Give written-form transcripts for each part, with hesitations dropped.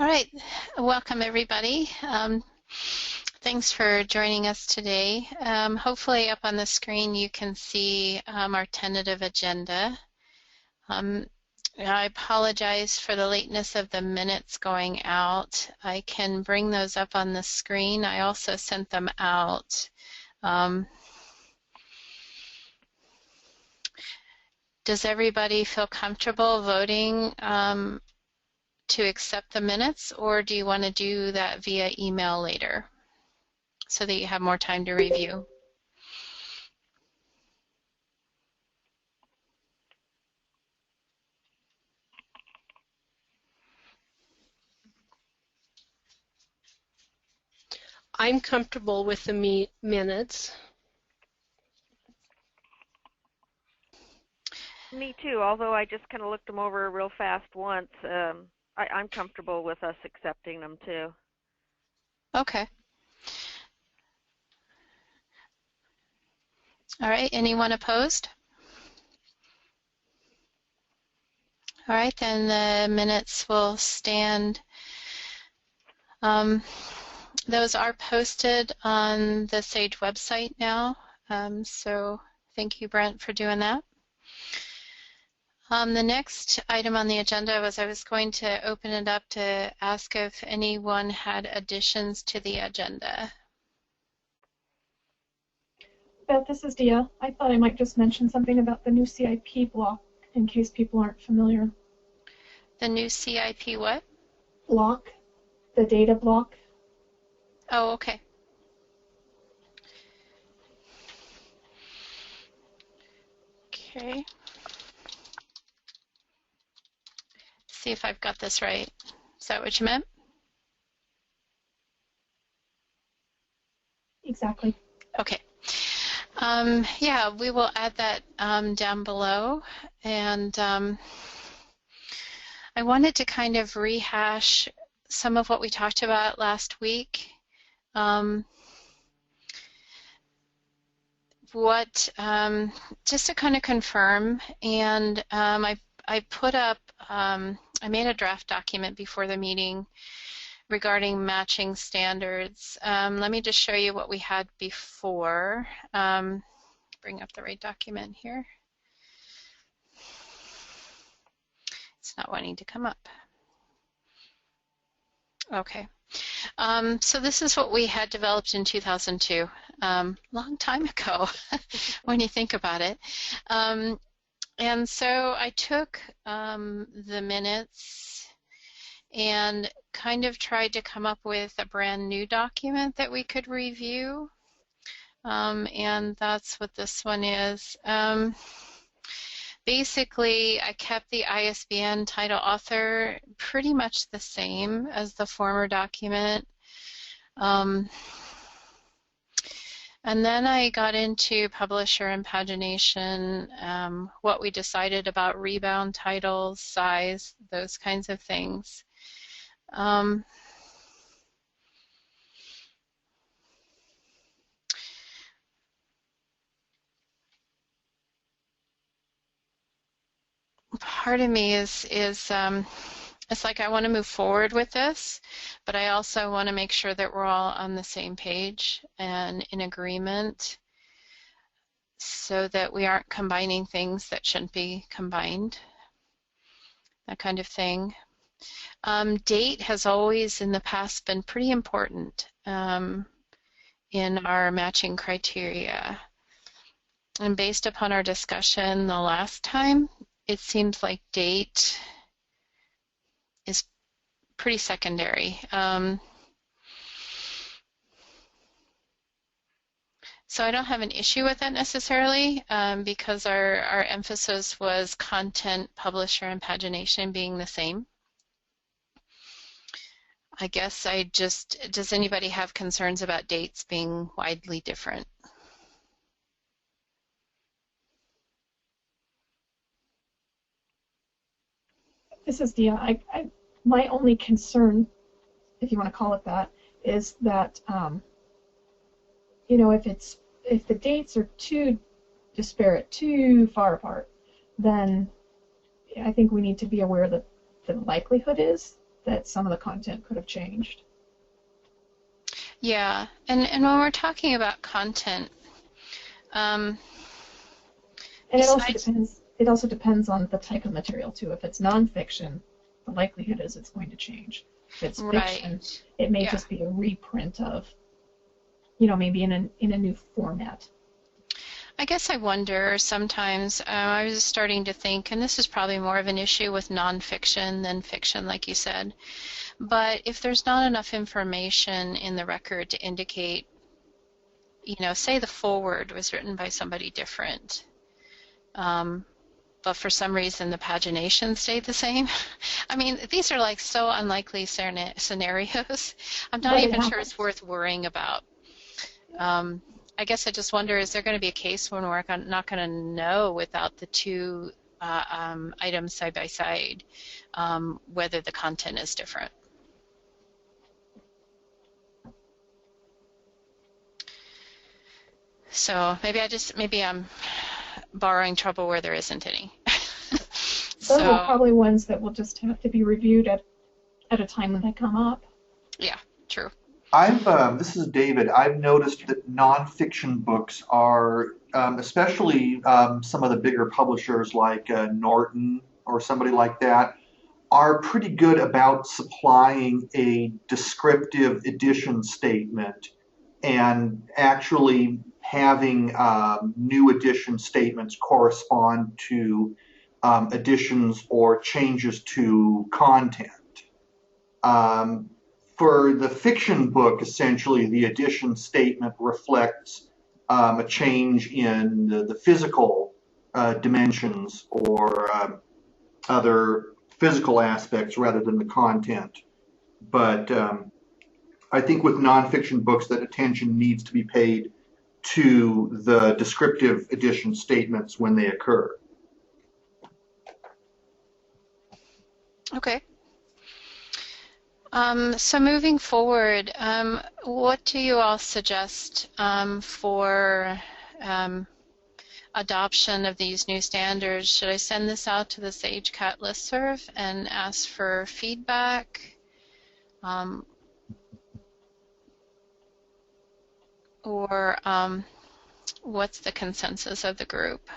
All right, welcome everybody. Thanks for joining us today. Hopefully up on the screen you can see our tentative agenda. I apologize for the lateness of the minutes going out. I can bring those up on the screen. I also sent them out. Does everybody feel comfortable voting to accept the minutes, or do you want to do that via email later so that you have more time to review? I'm comfortable with the minutes. Me too, although I just kind of looked them over real fast once. I'm comfortable with us accepting them too. Okay. All right, anyone opposed? All right, then the minutes will stand. Those are posted on the SAGE website now, so thank you, Brent, for doing that. The next item on the agenda was I was going to open it up to ask if anyone had additions to the agenda. Beth, this is Dia. I thought I might just mention something about the new CIP block in case people aren't familiar. The new CIP what? Block, the data block. Oh, okay. Okay. See if I've got this right. Is that what you meant? Exactly. Okay. Yeah, we will add that down below. And I wanted to kind of rehash some of what we talked about last week. Just to kind of confirm, and I put up, I made a draft document before the meeting regarding matching standards. Let me just show you what we had before. Bring up the right document here. It's not wanting to come up. Okay. So this is what we had developed in 2002, long time ago when you think about it. And so I took the minutes and kind of tried to come up with a brand new document that we could review. And that's what this one is. Basically, I kept the ISBN title author pretty much the same as the former document. And then I got into publisher and pagination, what we decided about rebound titles, size, those kinds of things. Part of me is it's like I want to move forward with this, but I also want to make sure that we're all on the same page and in agreement so that we aren't combining things that shouldn't be combined, that kind of thing. Date has always in the past been pretty important in our matching criteria. And based upon our discussion the last time, it seems like date is pretty secondary. So I don't have an issue with that necessarily because our emphasis was content, publisher, and pagination being the same. I guess does anybody have concerns about dates being widely different? This is Dia. My only concern, if you want to call it that, is that you know, if the dates are too disparate, too far apart, then I think we need to be aware that the likelihood is that some of the content could have changed. Yeah, and when we're talking about content, And it also depends on the type of material too. If it's nonfiction, the likelihood is it's going to change. If it's fiction, right. it may Yeah. just be a reprint of, you know, maybe in a new format. I guess I wonder sometimes, I was starting to think, and this is probably more of an issue with nonfiction than fiction, like you said, but if there's not enough information in the record to indicate, you know, say the foreword was written by somebody different, but for some reason the pagination stayed the same. I mean, these are like so unlikely scenarios. I'm not even sure it's worth worrying about. I guess I just wonder, is there going to be a case when we're not going to know without the two items side by side whether the content is different? So maybe I'm borrowing trouble where there isn't any. Those are probably ones that will just have to be reviewed at a time when they come up. Yeah, true. This is David. I've noticed that nonfiction books are, especially some of the bigger publishers like Norton or somebody like that, are pretty good about supplying a descriptive edition statement and actually having new edition statements correspond to additions or changes to content. For the fiction book, essentially, the edition statement reflects a change in the physical dimensions or other physical aspects rather than the content. But I think with nonfiction books that attention needs to be paid to the descriptive edition statements when they occur. Okay. So moving forward, what do you all suggest for adoption of these new standards? Should I send this out to the SageCat listserv and ask for feedback? Or what's the consensus of the group?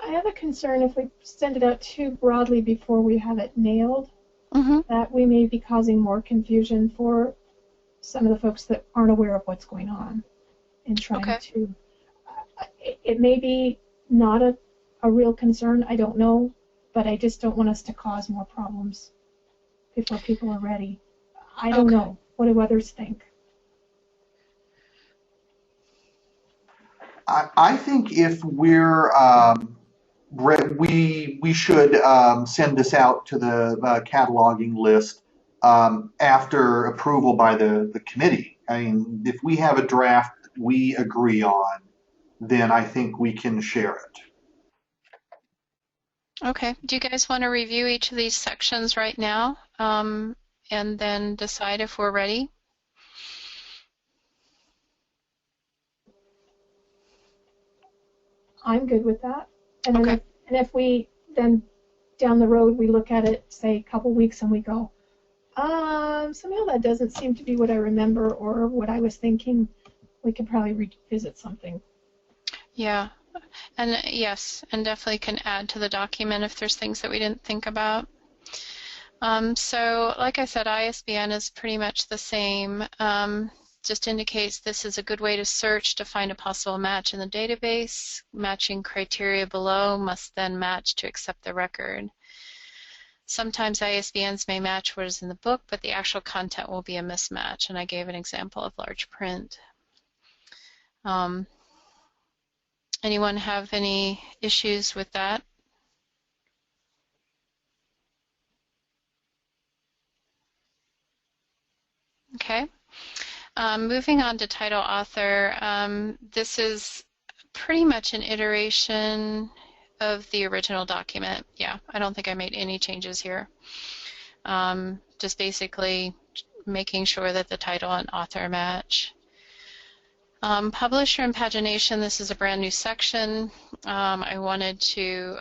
I have a concern if we send it out too broadly before we have it nailed, that we may be causing more confusion for some of the folks that aren't aware of what's going on and trying to. It may be not a real concern, I don't know, but I just don't want us to cause more problems before people are ready. I don't know. What do others think? I think if we're we should send this out to the cataloging list after approval by the committee. I mean, if we have a draft that we agree on, then I think we can share it. Okay. Do you guys want to review each of these sections right now and then decide if we're ready? I'm good with that. And then if we then down the road we look at it, say a couple weeks, and we go, somehow that doesn't seem to be what I remember or what I was thinking, we could probably revisit something. Yeah. And yes, and definitely can add to the document if there's things that we didn't think about. So like I said, ISBN is pretty much the same. Just indicates this is a good way to search to find a possible match in the database. Matching criteria below must then match to accept the record. Sometimes ISBNs may match what is in the book, but the actual content will be a mismatch, and I gave an example of large print. Anyone have any issues with that? Okay. Moving on to title author, this is pretty much an iteration of the original document. Yeah, I don't think I made any changes here. Just basically making sure that the title and author match. Publisher and pagination, this is a brand new section. I wanted to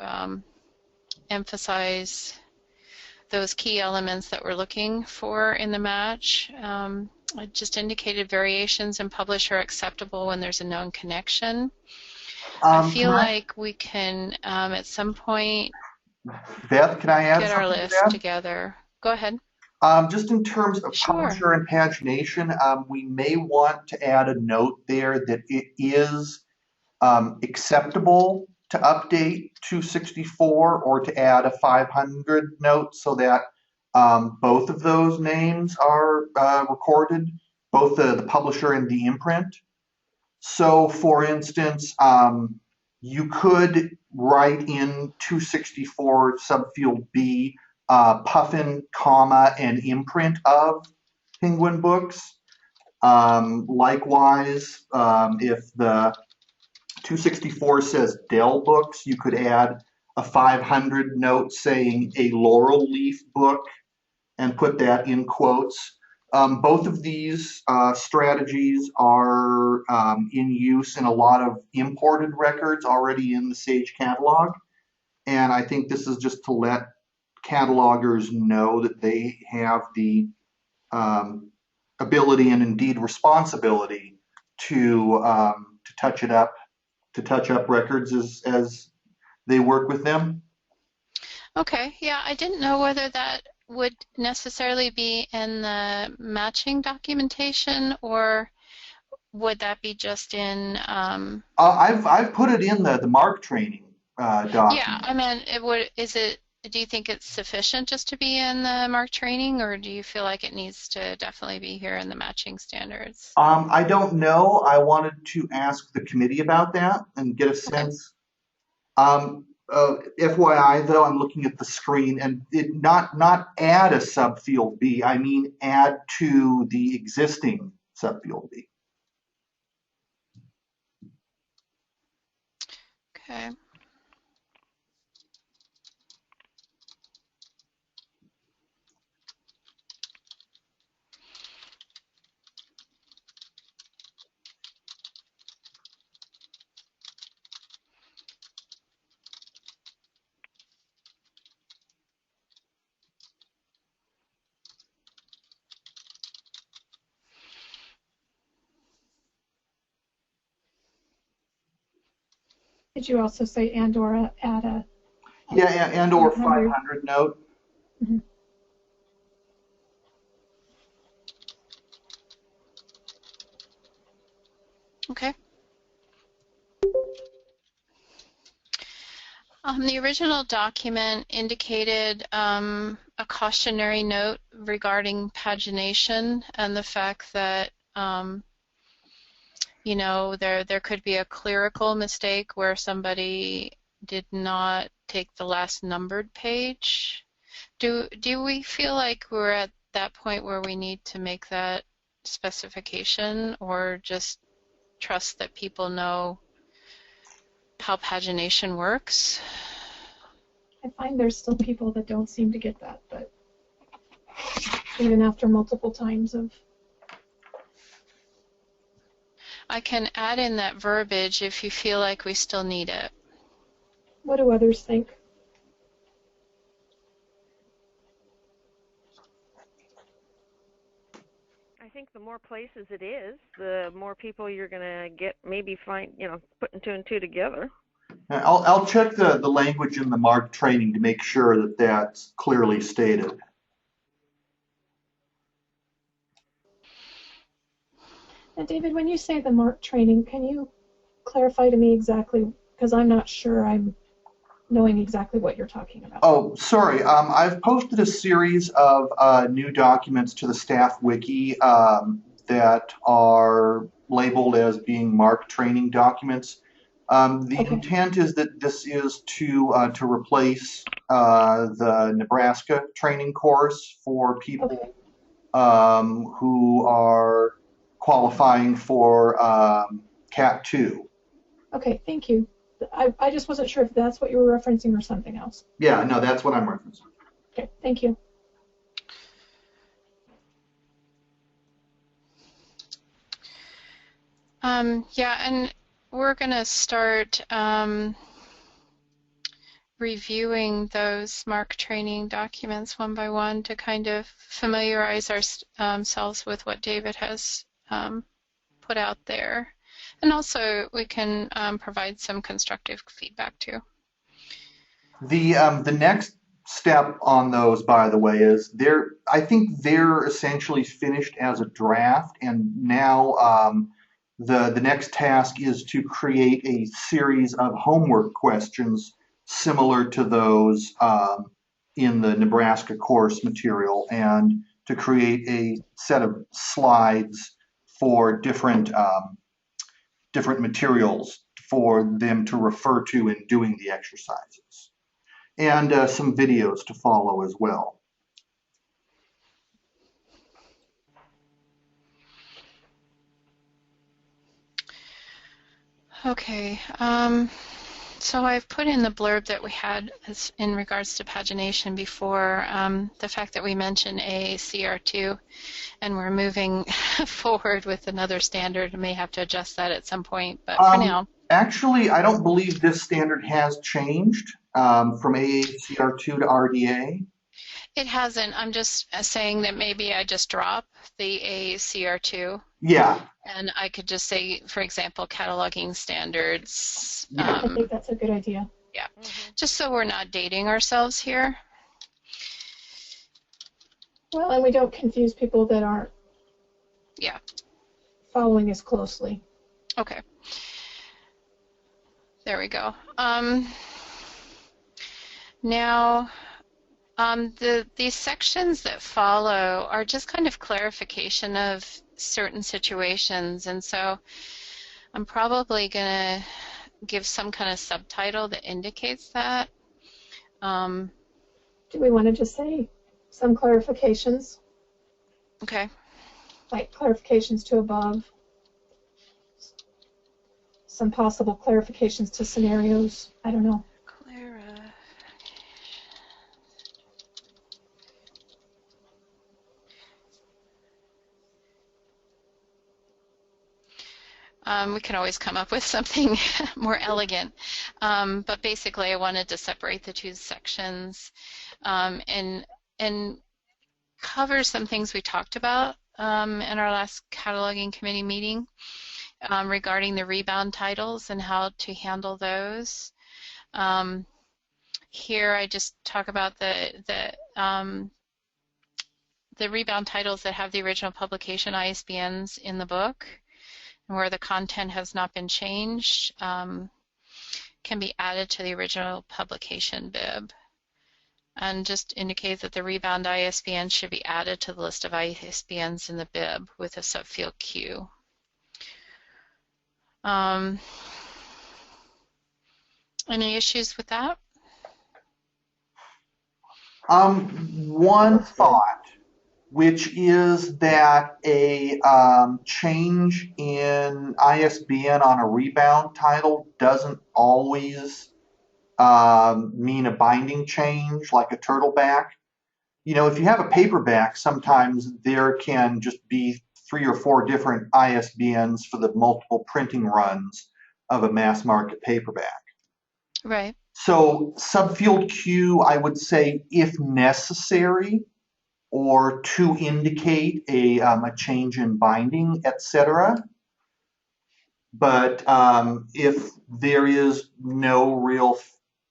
emphasize those key elements that we're looking for in the match. I just indicated variations in publish are acceptable when there's a known connection. I feel like we can, at some point, Beth, can I add get our something to list that? together. Go ahead. Just in terms of Sure. publisher and pagination, we may want to add a note there that it is acceptable to update 264 or to add a 500 note so that both of those names are recorded, both the publisher and the imprint. So, for instance, you could write in 264 subfield B, Puffin, comma, and imprint of Penguin Books. Likewise, if the 264 says Dell Books, you could add a 500 note saying a Laurel Leaf book and put that in quotes. Both of these strategies are in use in a lot of imported records already in the Sage catalog. And I think this is just to let catalogers know that they have the ability and indeed responsibility to touch it up, to touch up records as they work with them. Okay, yeah, I didn't know whether that would necessarily be in the matching documentation, or would that be just in? I've put it in the MARC training document. Yeah, I mean, do you think it's sufficient just to be in the MARC training, or do you feel like it needs to definitely be here in the matching standards? I don't know. I wanted to ask the committee about that and get a sense. FYI, though, I'm looking at the screen, and it not add a subfield B. I mean add to the existing subfield B. Okay. Did you also say and/or add a? Yeah, and/or 500 note. Mm-hmm. Okay. The original document indicated a cautionary note regarding pagination and the fact that you know, there could be a clerical mistake where somebody did not take the last numbered page. Do we feel like we're at that point where we need to make that specification, or just trust that people know how pagination works? I find there's still people that don't seem to get that, but even after multiple times of. I can add in that verbiage if you feel like we still need it. What do others think? I think the more places it is, the more people you're going to get, maybe find, putting two and two together. I'll check the language in the MARC training to make sure that that's clearly stated. And David, when you say the MARC training, can you clarify to me exactly, because I'm not sure I'm knowing exactly what you're talking about. Oh, sorry. I've posted a series of new documents to the staff wiki that are labeled as being MARC training documents. The intent is that this is to replace the Nebraska training course for people who are qualifying for CAT 2. Okay, thank you. I just wasn't sure if that's what you were referencing or something else. Yeah, no, that's what I'm referencing. Okay, thank you. Yeah, and we're going to start reviewing those MARC training documents one by one to kind of familiarize ourselves with what David has put out there. And also we can provide some constructive feedback too. The next step on those, by the way, is I think they're essentially finished as a draft, and now the next task is to create a series of homework questions similar to those in the Nebraska course material, and to create a set of slides for different materials for them to refer to in doing the exercises, and some videos to follow as well. Okay, so I've put in the blurb that we had in regards to pagination before, the fact that we mentioned AACR2 and we're moving forward with another standard. I may have to adjust that at some point, but for now. Actually, I don't believe this standard has changed from AACR2 to RDA. It hasn't. I'm just saying that maybe I just drop the AACR2. Yeah. And I could just say, for example, cataloging standards. I think that's a good idea. Yeah, just so we're not dating ourselves here. Well, and we don't confuse people that aren't following as closely. Okay. There we go. Now, these sections that follow are just kind of clarification of certain situations, and so I'm probably going to give some kind of subtitle that indicates that. Do we want to just say some clarifications? Okay. Like clarifications to above, some possible clarifications to scenarios, I don't know. We can always come up with something more elegant, but basically I wanted to separate the two sections and cover some things we talked about in our last cataloging committee meeting regarding the rebound titles and how to handle those. Here I just talk about the rebound titles that have the original publication ISBNs in the book, and where the content has not been changed, can be added to the original publication bib. And just indicate that the rebound ISBN should be added to the list of ISBNs in the bib with a subfield Q. Any issues with that? One thought, which is that a change in ISBN on a rebound title doesn't always mean a binding change, like a turtleback. You know, if you have a paperback, sometimes there can just be 3 or 4 different ISBNs for the multiple printing runs of a mass market paperback. Right. So subfield Q, I would say, if necessary, or to indicate a change in binding, etc. But if there is no real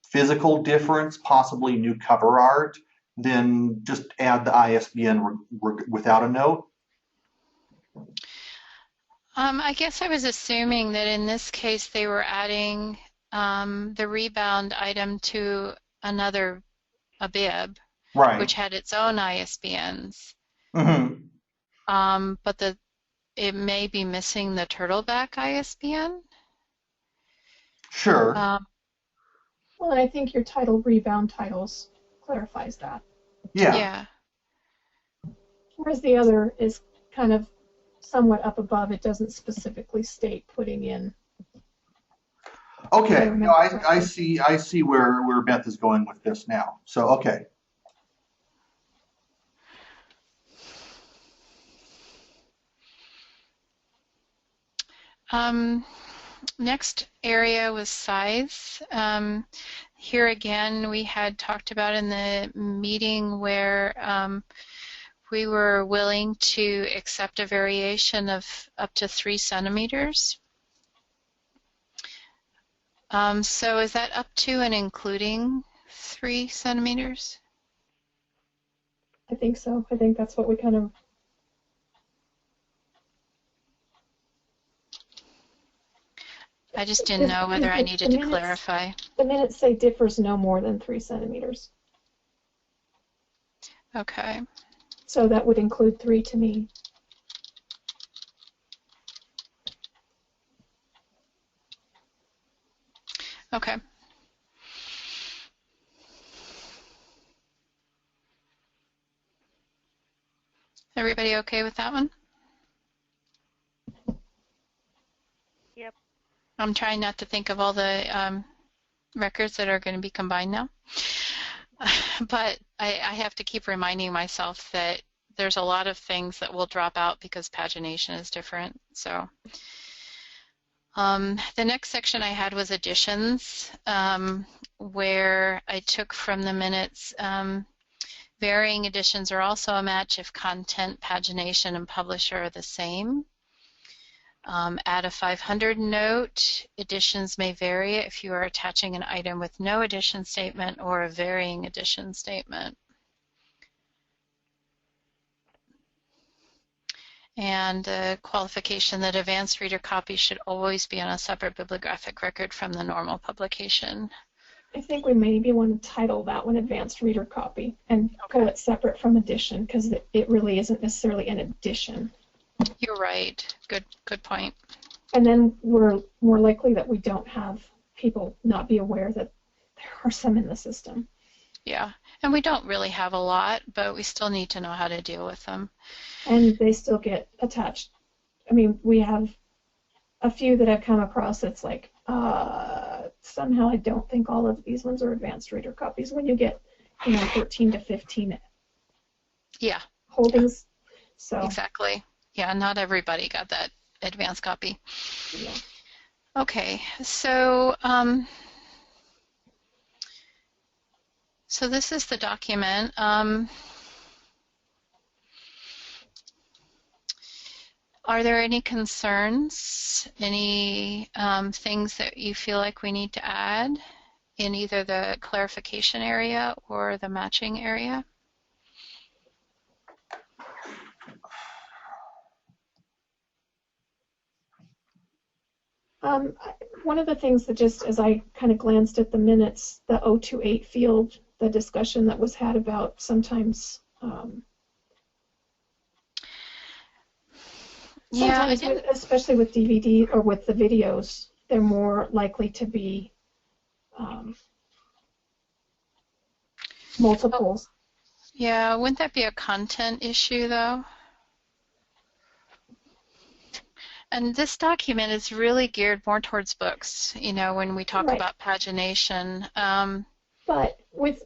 physical difference, possibly new cover art, then just add the ISBN without a note. I guess I was assuming that in this case they were adding the rebound item to a bib, Right. which had its own ISBNs. Mm-hmm. But it may be missing the turtleback ISBN. Sure. Well, and I think your title rebound titles clarifies that. Yeah. Whereas the other is kind of somewhat up above. It doesn't specifically state putting in. Okay. No, I see where Beth is going with this now. So okay. Next area was size. Here again, we had talked about in the meeting where we were willing to accept a variation of up to 3 centimeters. So is that up to and including 3 centimeters? I think so. I think that's what we kind of. I just didn't know whether I needed to clarify. The minutes say differs no more than 3 centimeters. Okay. So that would include 3 to me. Okay. Everybody okay with that one? Yep. I'm trying not to think of all the records that are going to be combined now. But I have to keep reminding myself that there's a lot of things that will drop out because pagination is different. So the next section I had was additions, where I took from the minutes varying additions are also a match if content, pagination, and publisher are the same. Add a 500 note. Additions may vary if you are attaching an item with no addition statement or a varying addition statement. And a qualification that advanced reader copy should always be on a separate bibliographic record from the normal publication. I think we maybe want to title that one Advanced Reader Copy and call it separate from edition, because it really isn't necessarily an edition. You're right. Good point. And then we're more likely that we don't have people not be aware that there are some in the system. Yeah, and we don't really have a lot, but we still need to know how to deal with them. And they still get attached. I mean, we have a few that I've come across that's like, somehow I don't think all of these ones are advanced reader copies when you get, 13 to 15 holdings. So Exactly. Yeah, not everybody got that advanced copy. Yeah. Okay, so so this is the document. Are there any concerns, any things that you feel like we need to add in either the clarification area or the matching area? One of the things that just as I kind of glanced at the minutes, the 028 field, the discussion that was had about sometimes especially with DVD or with the videos, they're more likely to be multiples. Yeah, wouldn't that be a content issue though? And this document is really geared more towards books, when we talk about pagination. But with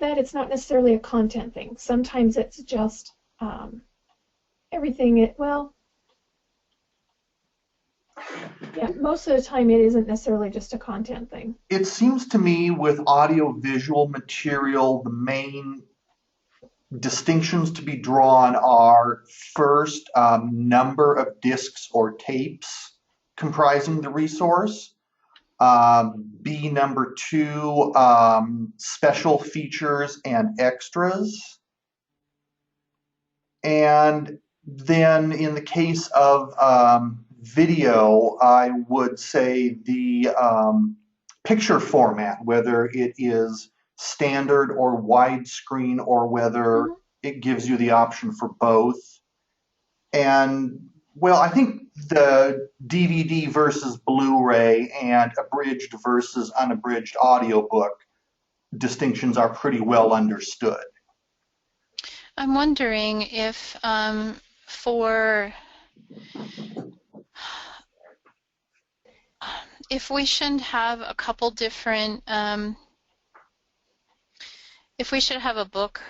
that, it's not necessarily a content thing. Sometimes it's just everything. Most of the time it isn't necessarily just a content thing. It seems to me with audio-visual material, the main distinctions to be drawn are first, number of discs or tapes comprising the resource. B, number 2, special features and extras. And then in the case of video, I would say the picture format, whether it is standard or widescreen or whether it gives you the option for both. And I think the DVD versus Blu-ray and abridged versus unabridged audiobook distinctions are pretty well understood. I'm wondering if if we shouldn't have a couple different, if we should have a book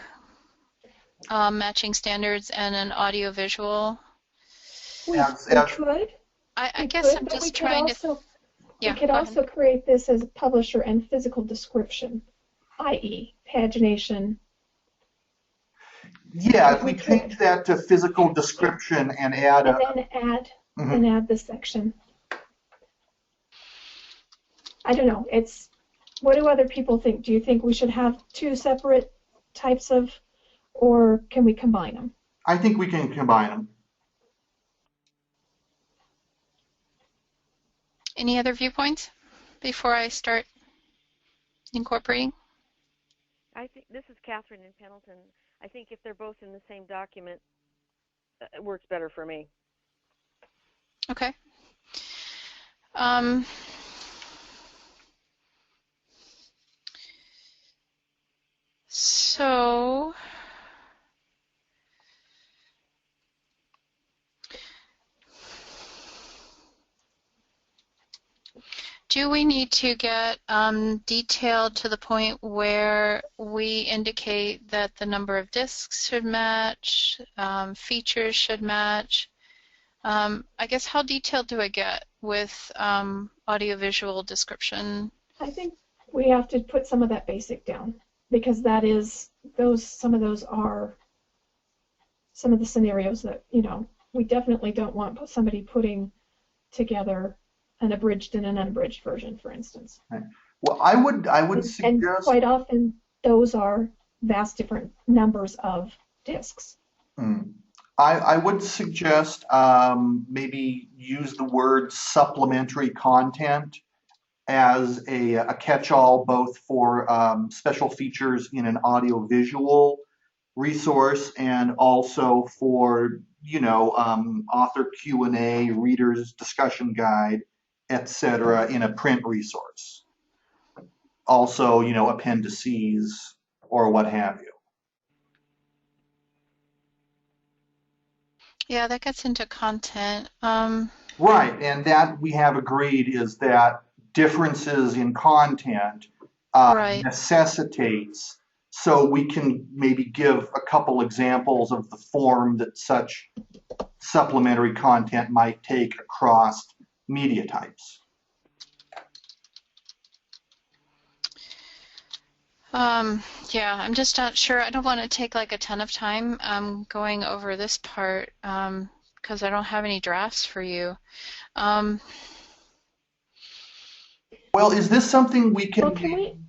matching standards and an audio-visual. We could. I guess I'm just trying to. Yeah, we could go ahead. also create this as publisher and physical description, i.e. pagination. Yeah, if we change that to physical description and add And a, then Mhm. add this section. I don't know. What do other people think? Do you think we should have two separate types of, or can we combine them? I think we can combine them. Any other viewpoints before I start incorporating? I think this is Catherine in Pendleton. I think if they're both in the same document, it works better for me. Okay. So do we need to get detailed to the point where we indicate that the number of discs should match, features should match? I guess how detailed do I get with audiovisual description? I think we have to put some of that basic down, because that is some of those are some of the scenarios that, you know, we definitely don't want somebody putting together an abridged and an unabridged version, for instance. Right. Well, I would And suggest. quite often those are vast different numbers of discs. I would suggest maybe use the word supplementary content as a catch-all, both for special features in an audiovisual resource and also for, you know, author Q&A, reader's discussion guide, etc. in a print resource. Also, you know, appendices or what have you. Yeah, that gets into content. Right, and that we have agreed is that differences in content Right. necessitates, so we can maybe give a couple examples of the form that such supplementary content might take across media types. Yeah, I'm just not sure. I don't want to take like a ton of time going over this part because I don't have any drafts for you. Well, is this something we can? Well,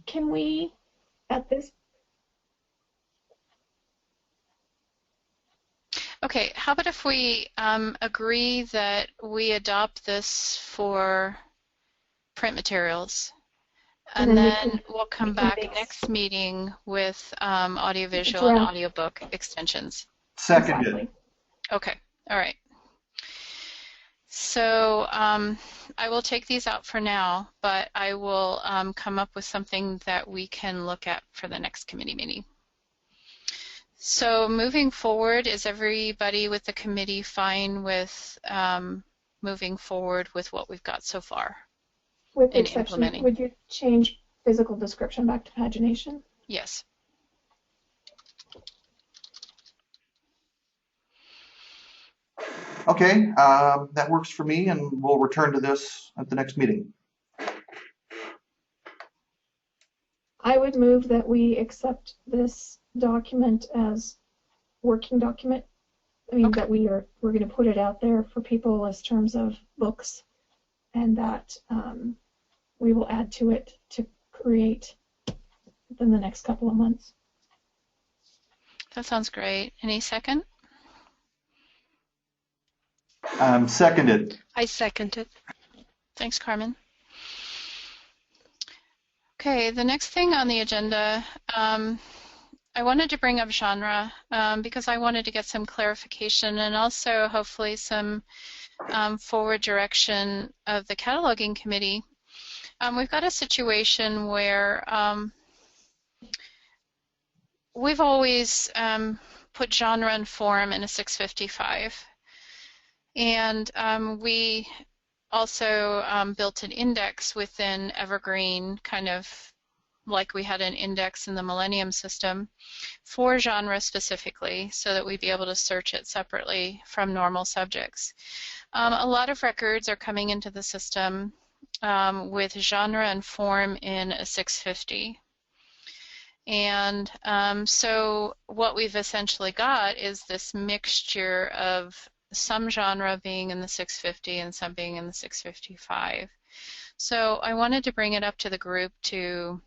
can we at this? Okay, how about if we agree that we adopt this for print materials? And then we'll come back next meeting with audiovisual and audiobook extensions. Seconded. Exactly. Okay, all right. So I will take these out for now, but I will come up with something that we can look at for the next committee meeting. So moving forward, is everybody with the committee fine with moving forward with what we've got so far? With the exception, would you change physical description back to pagination? Yes. Okay, that works for me, and we'll return to this at the next meeting. I would move that we accept this document as working document. I mean, that we're going to put it out there for people as terms of books, and that we will add to it to create within the next couple of months. That sounds great. Any second? Seconded. I second it. Thanks, Carmen. Okay, the next thing on the agenda, I wanted to bring up genre because I wanted to get some clarification and also hopefully some forward direction of the cataloging committee. We've got a situation where we've always put genre and form in a 655. And we also built an index within Evergreen, kind of like we had an index in the Millennium system for genre specifically, so that we'd be able to search it separately from normal subjects. A lot of records are coming into the system with genre and form in a 650. And so what we've essentially got is this mixture of some genre being in the 650 and some being in the 655. So I wanted to bring it up to the group to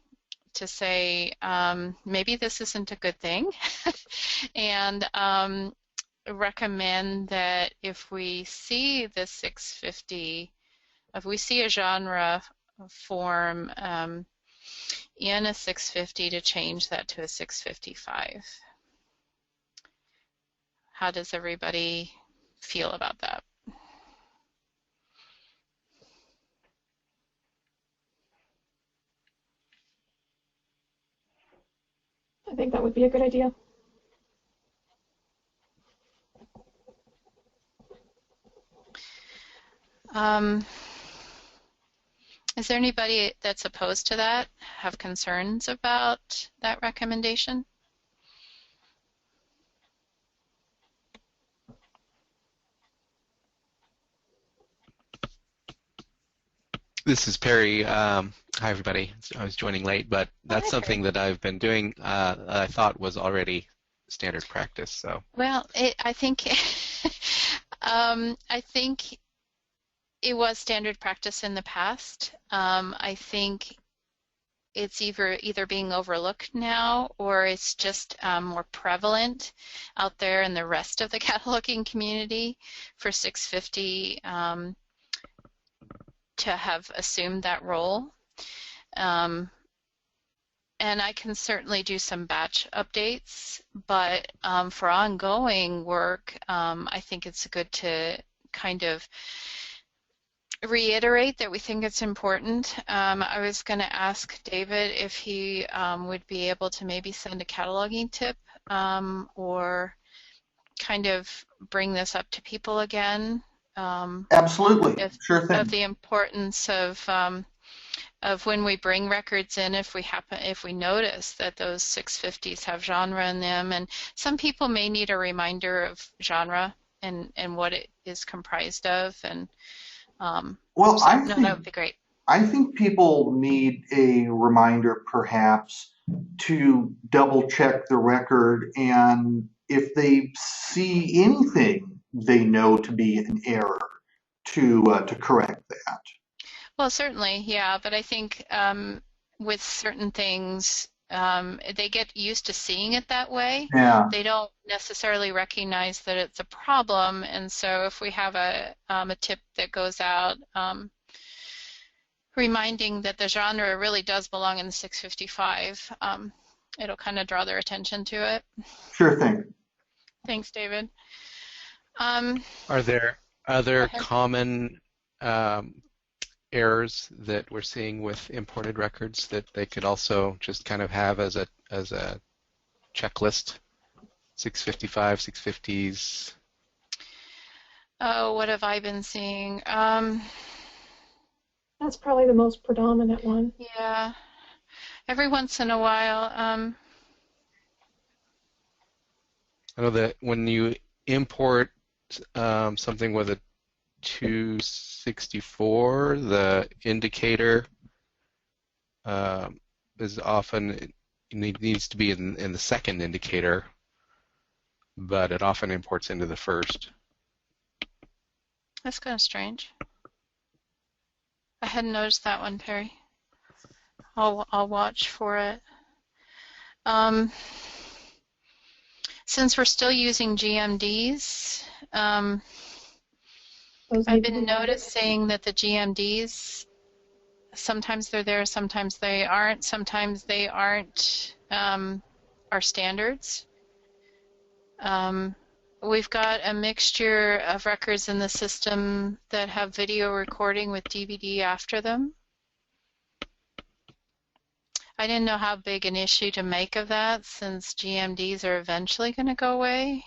say maybe this isn't a good thing and recommend that if we see the 650, if we see a genre form in a 650, to change that to a 655. How does everybody feel about that? I think that would be a good idea. Is there anybody that's opposed to that, have concerns about that recommendation? This is Perry. Hi, everybody. I was joining late, but that's something that I've been doing. I thought was already standard practice. So. Well, I think I think it was standard practice in the past. I think it's either being overlooked now, or it's just more prevalent out there in the rest of the cataloging community for 650 to have assumed that role. And I can certainly do some batch updates, but for ongoing work, I think it's good to kind of reiterate that we think it's important. I was going to ask David if he would be able to maybe send a cataloging tip or kind of bring this up to people again. Absolutely, sure thing. Of the importance of when we bring records in, if we notice that those 650s have genre in them, and some people may need a reminder of genre and what it is comprised of, and well, so, that would be great. I think people need a reminder, perhaps, to double check the record, and if they see anything they know to be an error, to correct that. Well, certainly, yeah, but I think with certain things, they get used to seeing it that way. Yeah. They don't necessarily recognize that it's a problem, and so if we have a tip that goes out reminding that the genre really does belong in the 655, it'll kind of draw their attention to it. Sure thing. Thanks, David. Are there other common errors that we're seeing with imported records that they could also just kind of have as a checklist? 655, 650s. Oh, what have I been seeing? That's probably the most predominant one. Yeah. Every once in a while. I know that when you import something with a 264, the indicator is often needs to be in the second indicator, but it often imports into the first. That's kind of strange. I hadn't noticed that one, Perry. I'll watch for it. Since we're still using GMDs, I've been noticing that the GMDs, sometimes they're there, sometimes they aren't. Sometimes they aren't our standards. We've got a mixture of records in the system that have video recording with DVD after them. I didn't know how big an issue to make of that, since GMDs are eventually going to go away.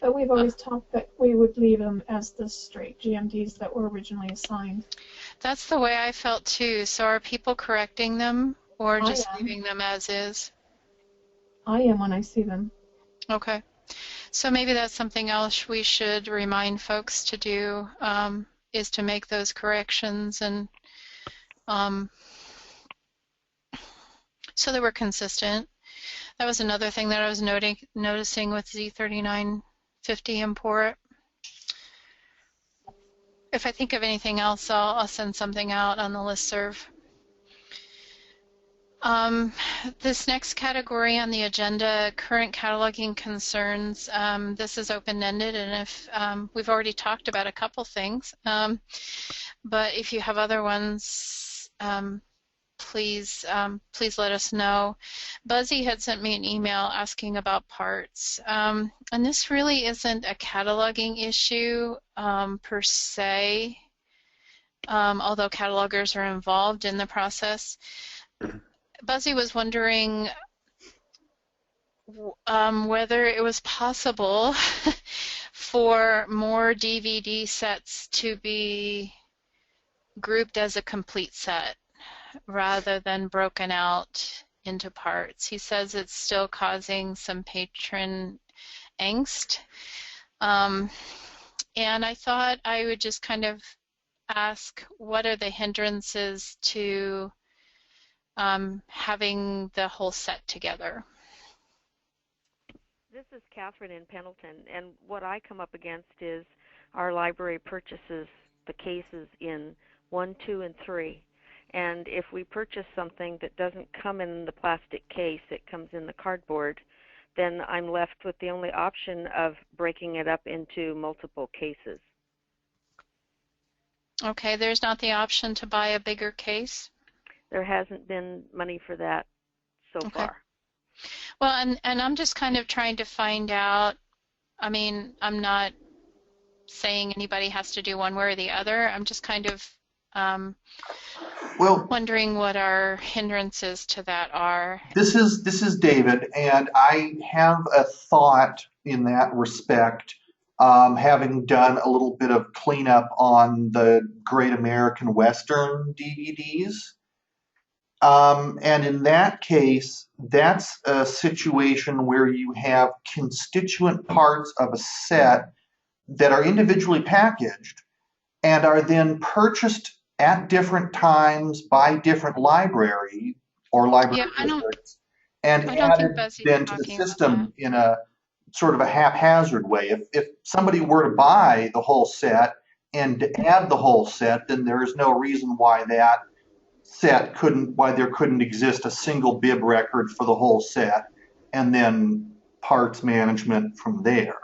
But we've always talked that we would leave them as the straight GMDs that were originally assigned. That's the way I felt too. So are people correcting them, or just leaving them as is? I am when I see them. Okay. So maybe that's something else we should remind folks to do, is to make those corrections and Um, so they were consistent. That was another thing that I was noticing with Z3950 import. If I think of anything else, I'll send something out on the listserv. This next category on the agenda, current cataloging concerns, this is open-ended, and if we've already talked about a couple things, but if you have other ones, please let us know. Buzzy had sent me an email asking about parts, and this really isn't a cataloging issue per se, although catalogers are involved in the process. Buzzy was wondering whether it was possible for more DVD sets to be grouped as a complete set rather than broken out into parts. He says it's still causing some patron angst. And I thought I would just kind of ask, what are the hindrances to having the whole set together? This is Catherine in Pendleton, and what I come up against is our library purchases the cases in 1, 2, and 3. And if we purchase something that doesn't come in the plastic case, it comes in the cardboard, then I'm left with the only option of breaking it up into multiple cases. Okay, there's not the option to buy a bigger case? There hasn't been money for that so far. Well, and I'm just kind of trying to find out, I mean, I'm not saying anybody has to do one way or the other. I'm just kind of wondering what our hindrances to that are. This is David, and I have a thought in that respect, having done a little bit of cleanup on the Great American Western DVDs. And in that case, that's a situation where you have constituent parts of a set that are individually packaged and are then purchased at different times by different library or library districts and added then to the system in a sort of a haphazard way. If somebody were to buy the whole set and to add the whole set, then there is no reason why that set why there couldn't exist a single bib record for the whole set and then parts management from there.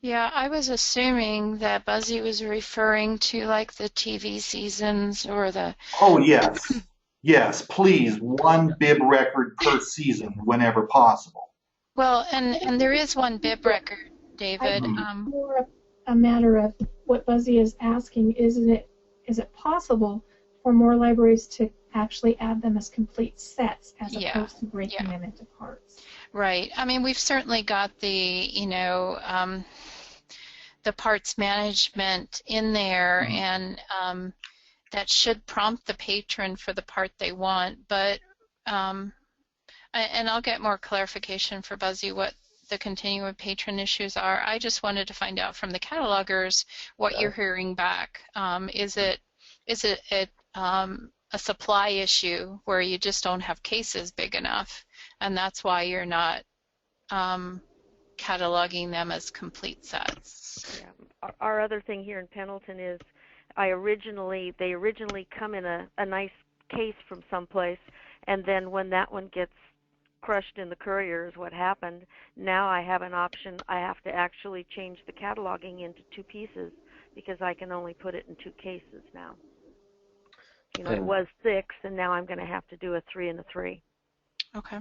Yeah, I was assuming that Buzzy was referring to like the TV seasons or the... Oh, yes. Yes, please, one bib record per season whenever possible. Well, and there is one bib record, David. More a matter of what Buzzy is asking, is it possible for more libraries to actually add them as complete sets as opposed to breaking them into parts? Right. I mean, we've certainly got the, the parts management in there, and that should prompt the patron for the part they want. But, and I'll get more clarification for Buzzy what the continuing patron issues are. I just wanted to find out from the catalogers what you're hearing back. Is it a supply issue where you just don't have cases big enough, and that's why you're not cataloging them as complete sets? Yeah. Our other thing here in Pendleton is they originally come in a nice case from someplace, and then when that one gets crushed in the courier is what happened. Now I have an option. I have to actually change the cataloging into 2 pieces because I can only put it in 2 cases now. It was 6, and now I'm going to have to do a 3 and a 3. Okay.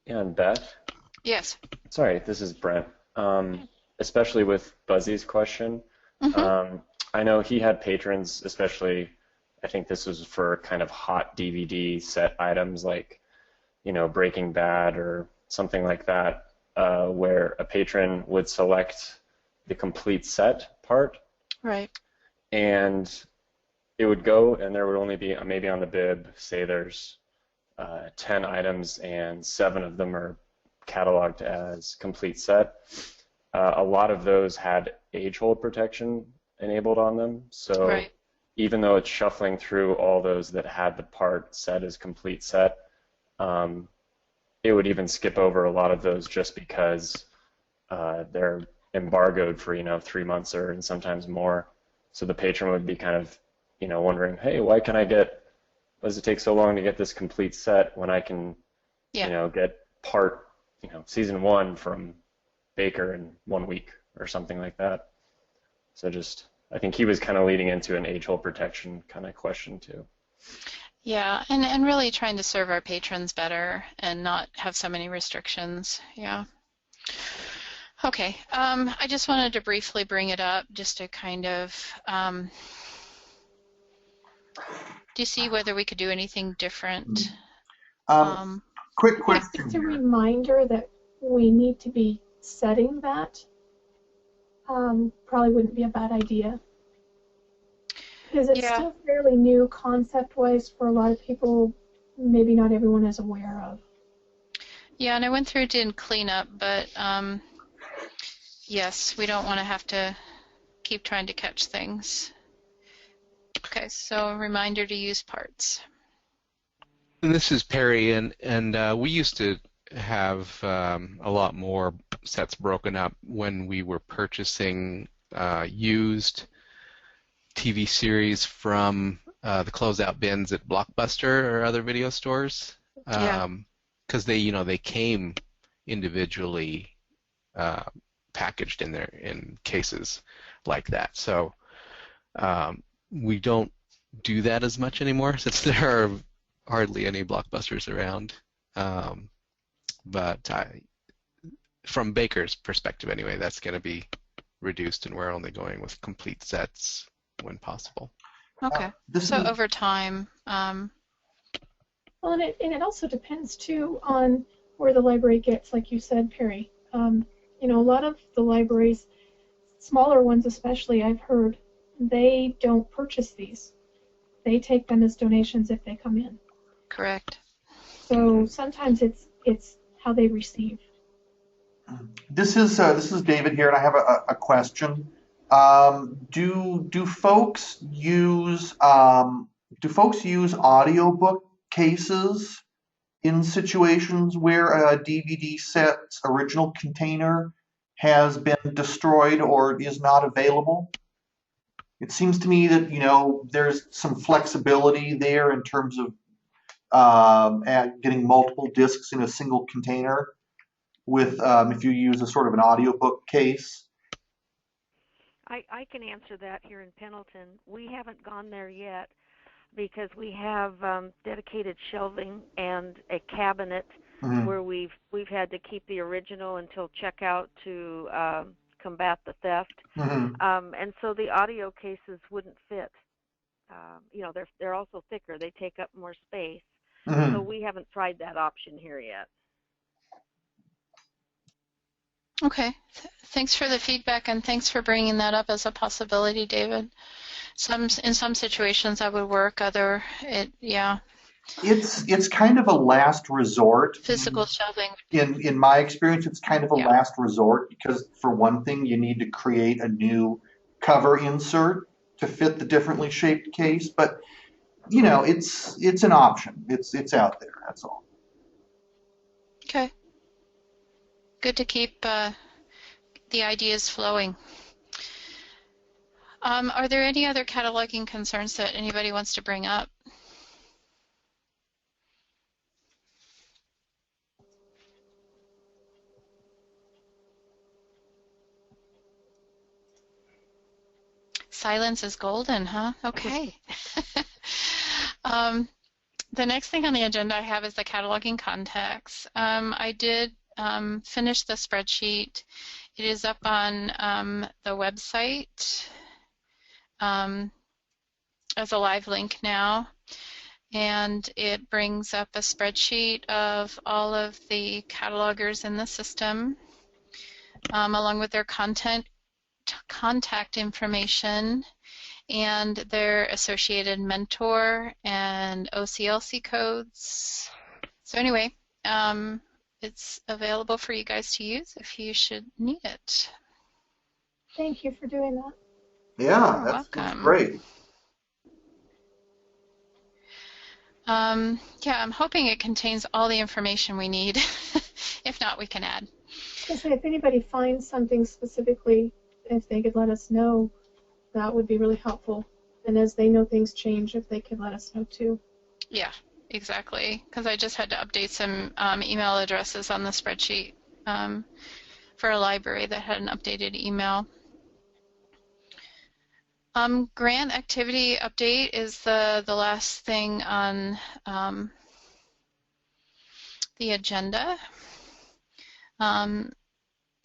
Yeah, and Beth? Yes. Sorry, this is Brent. Especially with Buzzy's question, I know he had patrons, especially, I think this was for kind of hot DVD set items like, Breaking Bad or something like that, where a patron would select the complete set part. Right. And it would go, and there would only be, maybe on the bib, say there's 10 items and 7 of them are cataloged as complete set. A lot of those had age hold protection enabled on them, so even though it's shuffling through all those that had the part set as complete set, it would even skip over a lot of those just because they're embargoed for 3 months or and sometimes more. So the patron would be kind of wondering, hey, why does it take so long to get this complete set when I can get part season 1 from Baker in 1 week or something like that. So I think he was kind of leading into an age-old protection kind of question too. Yeah, and really trying to serve our patrons better and not have so many restrictions. Yeah. Okay. I just wanted to briefly bring it up just to kind of to see whether we could do anything different. Quick Yeah, question just a here. reminder that we need to be setting that. Probably wouldn't be a bad idea. Because it's Yeah. still fairly new concept-wise for a lot of people, maybe not everyone is aware of. Yeah, and I went through and clean up, but yes, we don't want to have to keep trying to catch things. Okay, so a reminder to use parts. And this is Perry, and we used to have a lot more sets broken up when we were purchasing used TV series from the closeout bins at Blockbuster or other video stores. Yeah. Because they came individually packaged in cases like that. So we don't do that as much anymore since there are hardly any Blockbusters around. But from Baker's perspective anyway, that's going to be reduced, and we're only going with complete sets when possible. Okay. So over time. Well, and it also depends too on where the library gets, like you said, Perry. A lot of the libraries, smaller ones especially, I've heard, they don't purchase these. They take them as donations if they come in. Correct. So sometimes it's how they receive. This is David here, and I have a question. Do folks use audiobook cases in situations where a DVD set's original container has been destroyed or is not available? It seems to me that there's some flexibility there in terms of getting multiple discs in a single container with if you use a sort of an audiobook case. I can answer that here in Pendleton. We haven't gone there yet because we have dedicated shelving and a cabinet where we've had to keep the original until checkout to combat the theft. And so the audio cases wouldn't fit. They're also thicker. They take up more space. So we haven't tried that option here yet. Okay. Thanks for the feedback, and thanks for bringing that up as a possibility, David. In some situations that would work. It's kind of a last resort. Physical shelving. In my experience, it's kind of a last resort because, for one thing, you need to create a new cover insert to fit the differently shaped case. But it's an option. It's out there. That's all. Okay. Good to keep the ideas flowing. Are there any other cataloging concerns that anybody wants to bring up? Silence is golden, huh? Okay. The next thing on the agenda I have is the cataloging context. I did finish the spreadsheet. It is up on the website as a live link now, and it brings up a spreadsheet of all of the catalogers in the system along with their contact information and their associated mentor and OCLC codes. So anyway, it's available for you guys to use if you should need it. Thank you for doing that. Yeah, You're that's welcome. great. Yeah, I'm hoping it contains all the information we need. If not, we can add. I was gonna say, if anybody finds something specifically, if they could let us know, that would be really helpful. And as they know things change, if they could let us know too. Yeah, exactly. Because I just had to update some email addresses on the spreadsheet for a library that had an updated email. Grant activity update is the last thing on the agenda.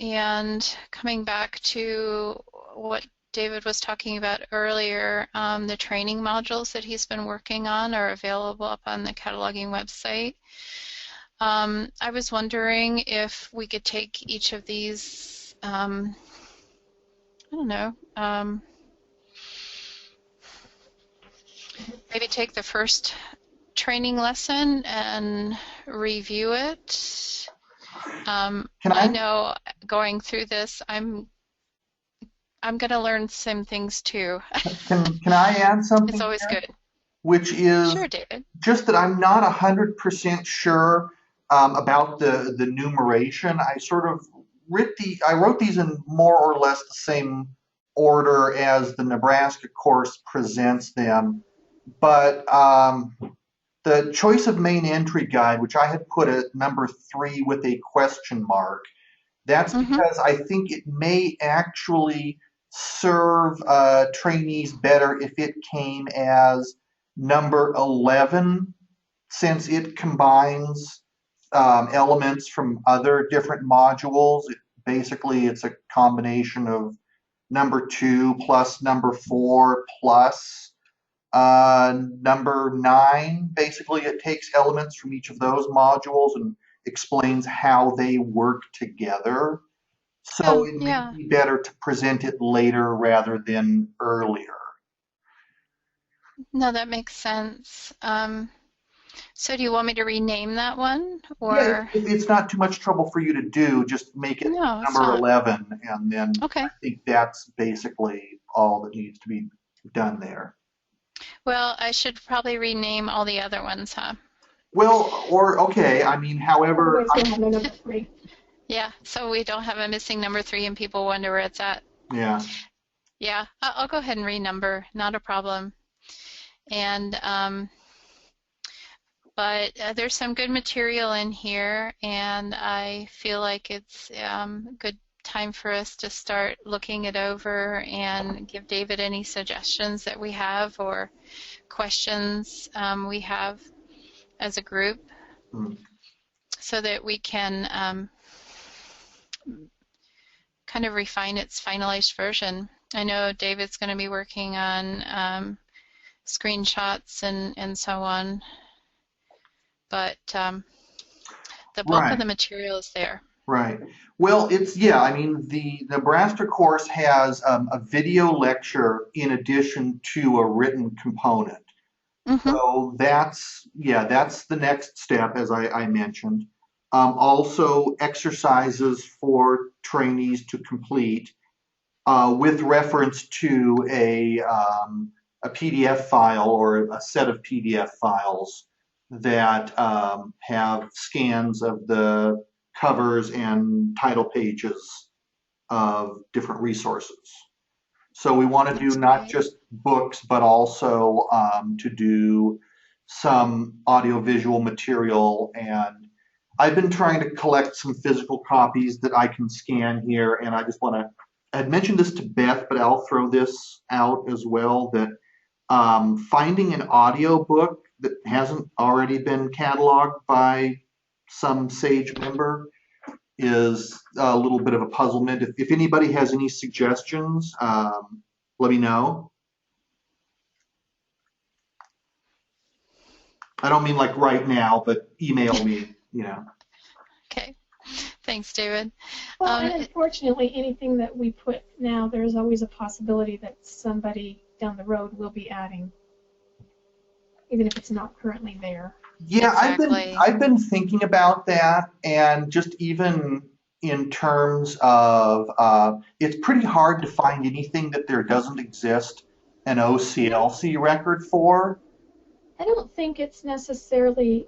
And coming back to what David was talking about earlier, the training modules that he's been working on are available up on the cataloging website. I was wondering if we could take each of these, I don't know, maybe take the first training lesson and review it. I know going through this, I'm going to learn some things too. Can I add something? It's always good. Which is sure, David. Just that I'm not 100% sure about the numeration. I wrote these in more or less the same order as the Nebraska course presents them, but the choice of main entry guide, which I had put at number 3 with a question mark, that's because I think it may actually serve trainees better if it came as number 11, since it combines elements from other different modules. Basically, it's a combination of number 2 plus number 4 plus number 9. Basically, it takes elements from each of those modules and explains how they work together. So it may be better to present it later rather than earlier. No, that makes sense. So do you want me to rename that one? Or yeah, it's not too much trouble for you to do. Just make it number 11, and then I think that's basically all that needs to be done there. Well, I should probably rename all the other ones, huh? Well, okay. I mean, however. Number 3. Yeah, so we don't have a missing number 3 and people wonder where it's at. Yeah. Yeah, I'll go ahead and renumber. Not a problem. And but there's some good material in here, and I feel like it's good time for us to start looking it over and give David any suggestions that we have or questions we have as a group, so that we can kind of refine its finalized version. I know David's going to be working on screenshots and so on, but the bulk of the material is there. Right. Well, I mean, the Nebraska course has a video lecture in addition to a written component. So that's the next step, as I mentioned. Also, exercises for trainees to complete with reference to a PDF file or a set of PDF files that have scans of the covers and title pages of different resources. So we want to do not just books, but also to do some audiovisual material. And I've been trying to collect some physical copies that I can scan here. And I just want to, I had mentioned this to Beth, but I'll throw this out as well, that finding an audio book that hasn't already been cataloged by some SAGE member is a little bit of a puzzlement. If anybody has any suggestions, let me know. I don't mean like right now, but email me, Okay. Thanks, David. Well, and unfortunately, anything that we put now, there's always a possibility that somebody down the road will be adding, even if it's not currently there. Yeah, exactly. I've been thinking about that, and just even in terms of it's pretty hard to find anything that there doesn't exist an OCLC record for. I don't think it's necessarily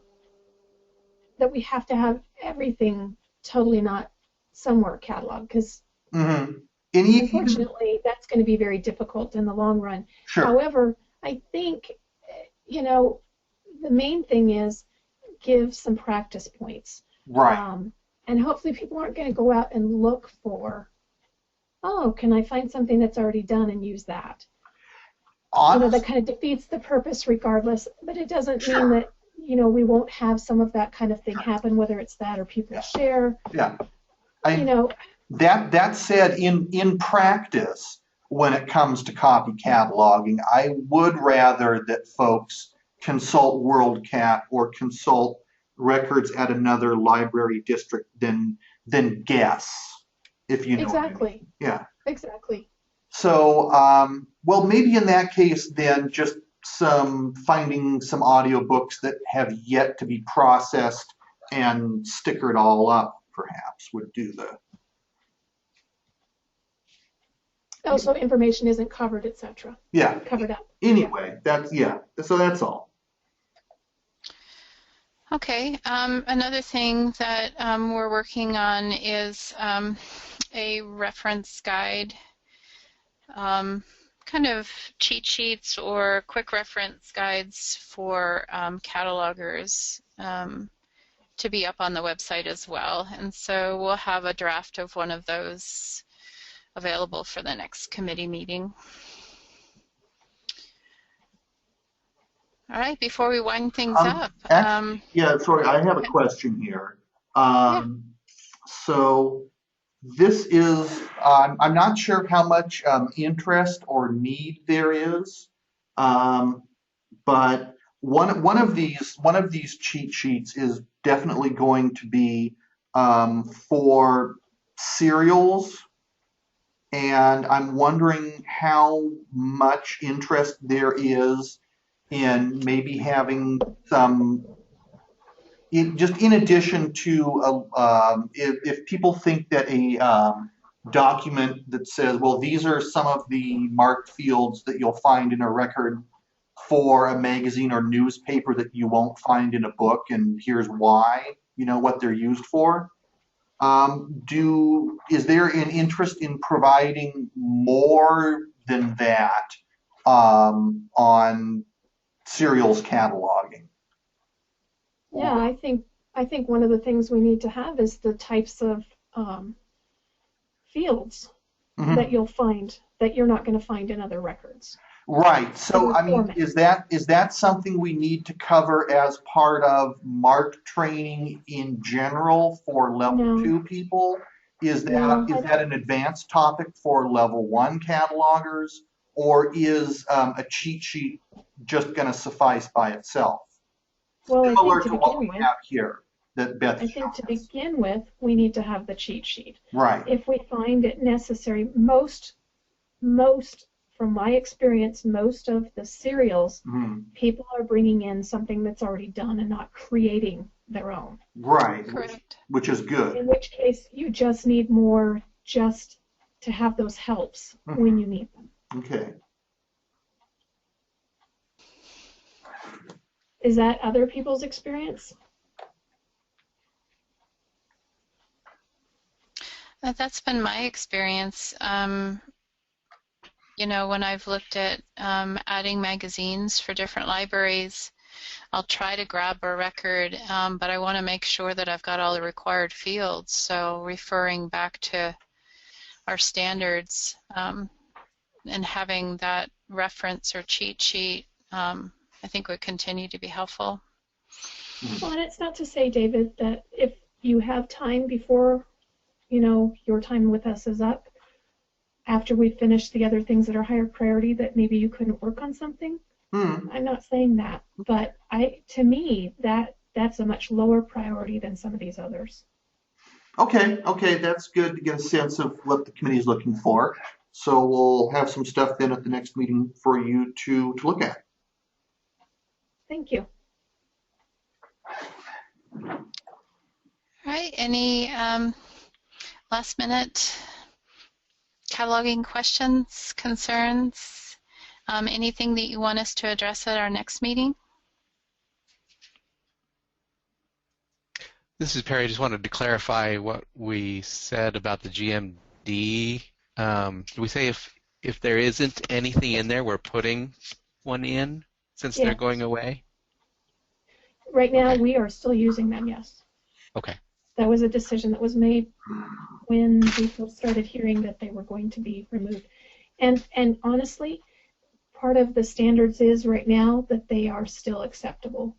that we have to have everything totally not somewhere cataloged, because Mm-hmm. And even, unfortunately, that's going to be very difficult in the long run. sure. However, I think, you know, the main thing is give some practice points. Right. And hopefully people aren't going to go out and look for, oh, can I find something that's already done and use that? You know, that kind of defeats the purpose regardless, but it doesn't mean that, you know, we won't have some of that kind of thing happen, whether it's that or people share. Yeah. You know, That said, in practice, when it comes to copy cataloging, I would rather that folks consult WorldCat or consult records at another library district than guess, if you know what I mean. exactly. Yeah. Exactly. So, well, maybe in that case, then just finding some audiobooks that have yet to be processed and sticker it all up, perhaps, would do the. Oh, so information isn't covered, etc. Yeah. Covered up. Anyway, so that's all. Okay. Another thing that we're working on is a reference guide, kind of cheat sheets or quick reference guides for catalogers to be up on the website as well. And so we'll have a draft of one of those available for the next committee meeting. All right, before we wind things up. Yeah, sorry, I have a question here. So this is, I'm not sure how much interest or need there is, but one of these cheat sheets is definitely going to be for serials. And I'm wondering how much interest there is in maybe having some, just in addition to, if people think that a document that says, well, these are some of the marked fields that you'll find in a record for a magazine or newspaper that you won't find in a book, and here's why, you know, what they're used for. Is there an interest in providing more than that on serials cataloging? Yeah, I think one of the things we need to have is the types of fields that you'll find that you're not going to find in other records. Right. So, I mean, is that something we need to cover as part of MARC training in general for level 2 people? Is that an advanced topic for level 1 catalogers, or is a cheat sheet just going to suffice by itself? Well, Similar to what we have here that Beth I think to begin with, we need to have the cheat sheet. Right. If we find it necessary, most from my experience, most of the serials, people are bringing in something that's already done and not creating their own. Right. Correct. Which is good. In which case, you just need more just to have those helps when you need them. Okay. Is that other people's experience? That's been my experience. You know, when I've looked at adding magazines for different libraries, I'll try to grab a record, but I want to make sure that I've got all the required fields. So referring back to our standards and having that reference or cheat sheet, I think would continue to be helpful. Well, and it's not to say, David, that if you have time before, you know, your time with us is up, after we finish the other things that are higher priority, that maybe you couldn't work on something. I'm not saying that, but to me, that's a much lower priority than some of these others. Okay, that's good to get a sense of what the committee is looking for. So we'll have some stuff then at the next meeting for you to look at. Thank you. All right, any last minute cataloging questions, concerns, anything that you want us to address at our next meeting? This is Perry. I just wanted to clarify what we said about the GMD. Did we say if there isn't anything in there, we're putting one in since Yeah. they're going away? Right now, Okay. we are still using them, yes. Okay. That was a decision that was made when we first started hearing that they were going to be removed. And honestly, part of the standards is right now that they are still acceptable.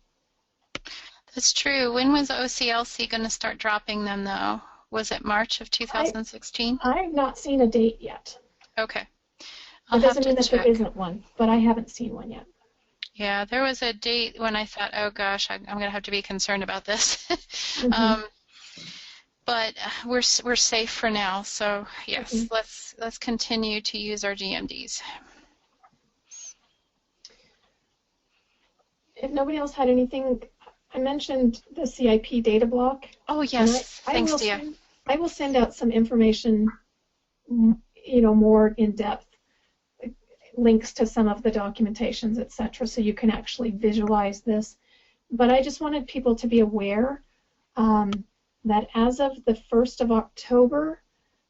That's true. When was OCLC going to start dropping them, though? Was it March of 2016? I've not seen a date yet. Okay. I'll That have doesn't to mean that check. there isn't one, but I haven't seen one yet. Yeah, there was a date when I thought, oh gosh, I'm going to have to be concerned about this. Mhm. But we're safe for now. So yes, Mhm. let's continue to use our GMDs. If nobody else had anything, I mentioned the CIP data block. Oh yes, I thanks, will Dia. I will send out some information, more in depth, links to some of the documentations, etc., so you can actually visualize this. But I just wanted people to be aware that as of the 1st of October,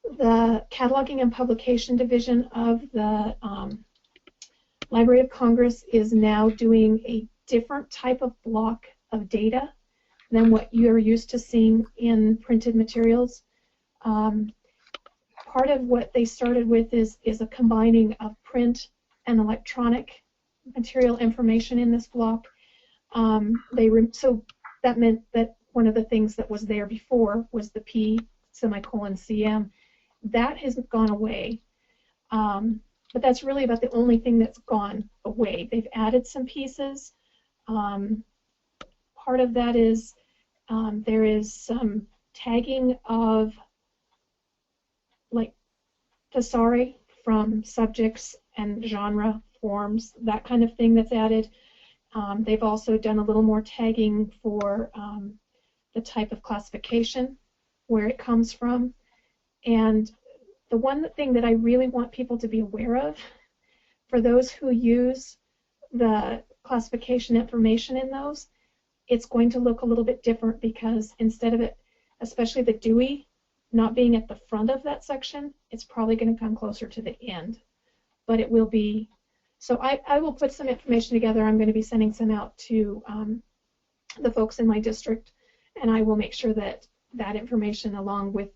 the Cataloging and Publication Division of the Library of Congress is now doing a different type of block of data than what you're used to seeing in printed materials. Part of what they started with is a combining of print and electronic material information in this block. So that meant that one of the things that was there before was the P:(CM). That has gone away. But that's really about the only thing that's gone away. They've added some pieces. Part of that is there is some tagging of like thesauri from subjects and genre forms, that kind of thing that's added. They've also done a little more tagging for the type of classification, where it comes from. And the one thing that I really want people to be aware of, for those who use the classification information in those, it's going to look a little bit different because instead of it, especially the Dewey, not being at the front of that section, it's probably going to come closer to the end. But it will be, so I will put some information together. I'm going to be sending some out to the folks in my district, and I will make sure that that information, along with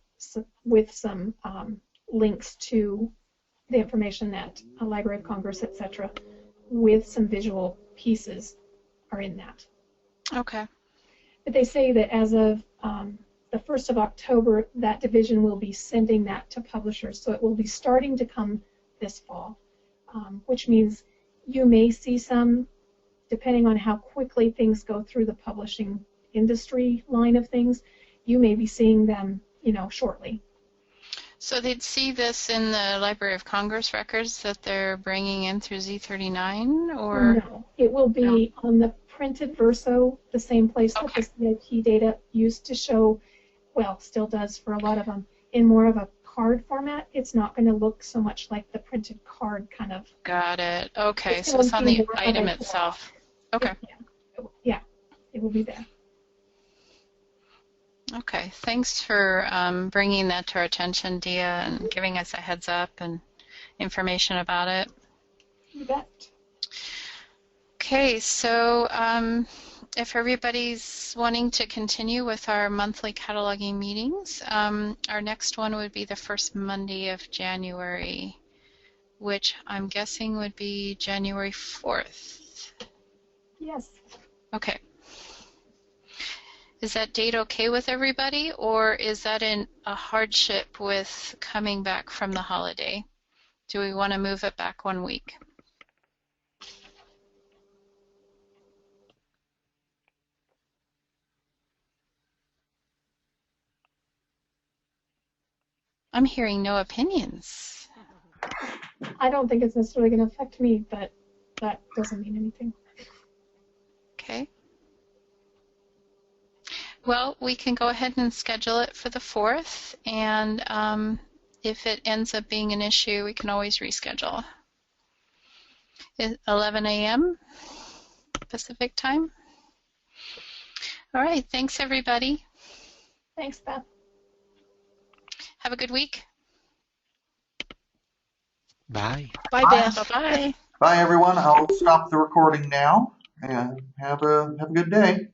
some links to the information at Library of Congress, etc., with some visual pieces, are in that. Okay. But they say that as of the 1st of October, that division will be sending that to publishers, so it will be starting to come this fall, which means you may see some, depending on how quickly things go through the publishing industry line of things, you may be seeing them, shortly. So they'd see this in the Library of Congress records that they're bringing in through Z39, or? No, it will be on the printed Verso, the same place that the CIP data used to show, well, still does for a lot of them, in more of a card format. It's not going to look so much like the printed card kind of. Got it. Okay, It's so it's on gonna be the more of item a itself. Okay. Yeah, it will be there. Okay, thanks for bringing that to our attention, Dia, and giving us a heads up and information about it. You bet. Okay, so if everybody's wanting to continue with our monthly cataloging meetings, our next one would be the first Monday of January, which I'm guessing would be January 4th. Yes. Okay. Is that date okay with everybody, or is that a hardship with coming back from the holiday? Do we want to move it back 1 week? I'm hearing no opinions. I don't think it's necessarily going to affect me, but that doesn't mean anything. Okay. Well, we can go ahead and schedule it for the 4th, and if it ends up being an issue, we can always reschedule. 11 a.m. Pacific time? All right, thanks everybody. Thanks, Beth. Have a good week. Bye. Bye, Beth. Bye-bye. Bye, everyone. I'll stop the recording now and have a good day.